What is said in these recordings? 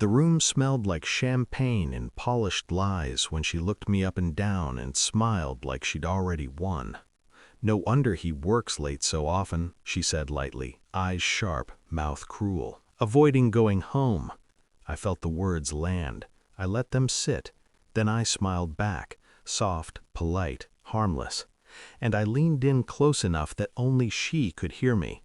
The room smelled like champagne and polished lies when she looked me up and down and smiled like she'd already won. "No wonder he works late so often," she said lightly, eyes sharp, mouth cruel. "Avoiding going home." I felt the words land. I let them sit. Then I smiled back, soft, polite, harmless. And I leaned in close enough that only she could hear me.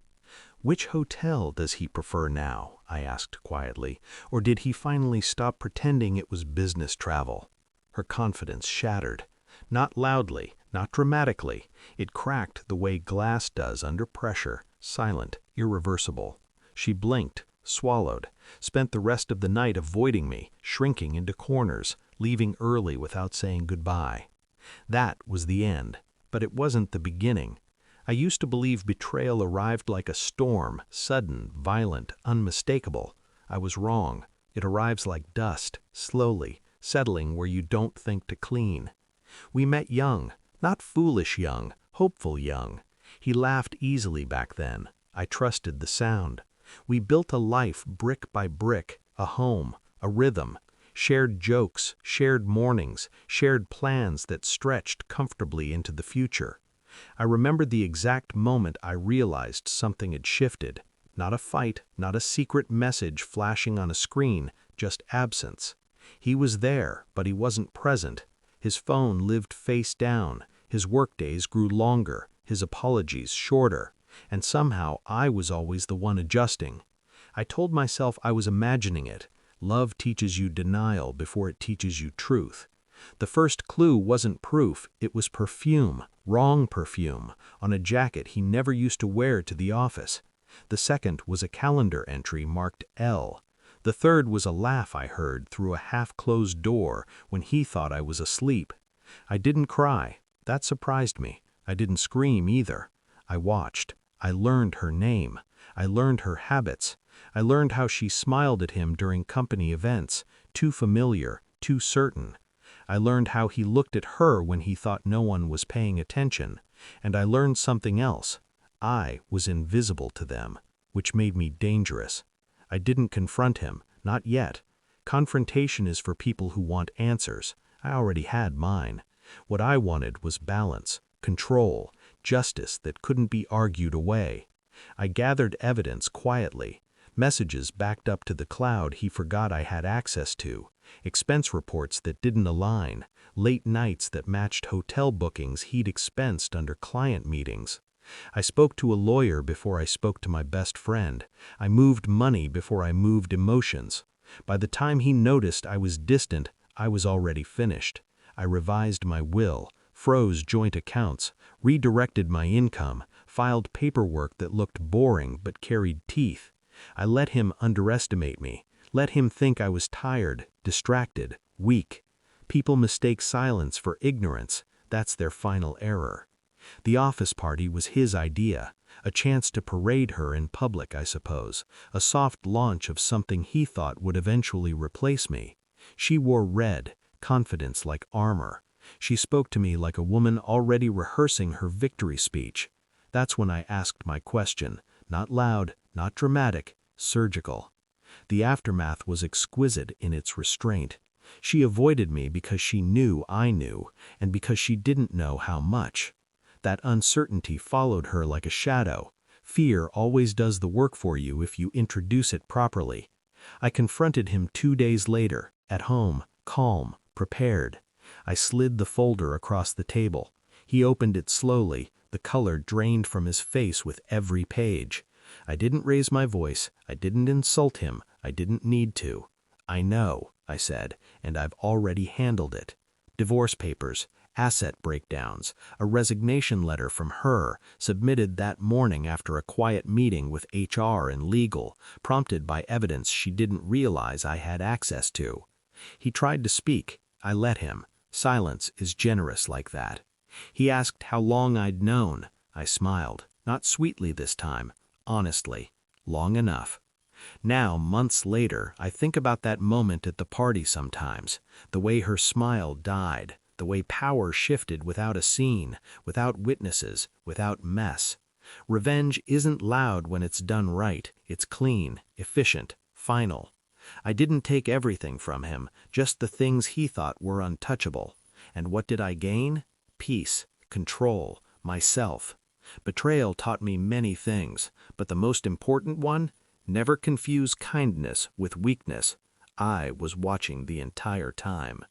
"Which hotel does he prefer now?" I asked quietly, or did he finally stop pretending it was business travel? Her confidence shattered. Not loudly, not dramatically. It cracked the way glass does under pressure, silent, irreversible. She blinked, swallowed, spent the rest of the night avoiding me, shrinking into corners, leaving early without saying goodbye. That was the end, but it wasn't the beginning. I used to believe betrayal arrived like a storm, sudden, violent, unmistakable. I was wrong. It arrives like dust, slowly, settling where you don't think to clean. We met young, not foolish young, hopeful young. He laughed easily back then. I trusted the sound. We built a life brick by brick, a home, a rhythm, shared jokes, shared mornings, shared plans that stretched comfortably into the future. I remembered the exact moment I realized something had shifted. Not a fight, not a secret message flashing on a screen, just absence. He was there, but he wasn't present. His phone lived face down. His workdays grew longer, his apologies shorter, and somehow I was always the one adjusting. I told myself I was imagining it. Love teaches you denial before it teaches you truth. The first clue wasn't proof, it was perfume, wrong perfume, on a jacket he never used to wear to the office. The second was a calendar entry marked L. The third was a laugh I heard through a half-closed door when he thought I was asleep. I didn't cry. That surprised me. I didn't scream either. I watched. I learned her name. I learned her habits. I learned how she smiled at him during company events, too familiar, too certain. I learned how he looked at her when he thought no one was paying attention. And I learned something else. I was invisible to them, which made me dangerous. I didn't confront him, not yet. Confrontation is for people who want answers. I already had mine. What I wanted was balance, control, justice that couldn't be argued away. I gathered evidence quietly. Messages backed up to the cloud he forgot I had access to. Expense reports that didn't align. Late nights that matched hotel bookings he'd expensed under client meetings. I spoke to a lawyer before I spoke to my best friend. I moved money before I moved emotions. By the time he noticed I was distant, I was already finished. I revised my will, froze joint accounts, redirected my income, filed paperwork that looked boring but carried teeth. I let him underestimate me, let him think I was tired, distracted, weak. People mistake silence for ignorance. That's their final error. The office party was his idea, a chance to parade her in public, I suppose, a soft launch of something he thought would eventually replace me. She wore red, confidence like armor. She spoke to me like a woman already rehearsing her victory speech. That's when I asked my question, not loud, not dramatic, surgical. The aftermath was exquisite in its restraint. She avoided me because she knew I knew, and because she didn't know how much. That uncertainty followed her like a shadow. Fear always does the work for you if you introduce it properly. I confronted him 2 days later, at home, calm, prepared. I slid the folder across the table. He opened it slowly, the color drained from his face with every page. I didn't raise my voice. I didn't insult him. I didn't need to. "I know," I said, "and I've already handled it." Divorce papers, asset breakdowns, a resignation letter from her, submitted that morning after a quiet meeting with HR and legal, prompted by evidence she didn't realize I had access to. He tried to speak. I let him. Silence is generous like that. He asked how long I'd known. I smiled, not sweetly this time, honestly. Long enough. Now, months later, I think about that moment at the party sometimes, the way her smile died, the way power shifted without a scene, without witnesses, without mess. Revenge isn't loud when it's done right. It's clean, efficient, final. I didn't take everything from him, just the things he thought were untouchable. And what did I gain? Peace, control, myself. Betrayal taught me many things, but the most important one? Never confuse kindness with weakness. I was watching the entire time.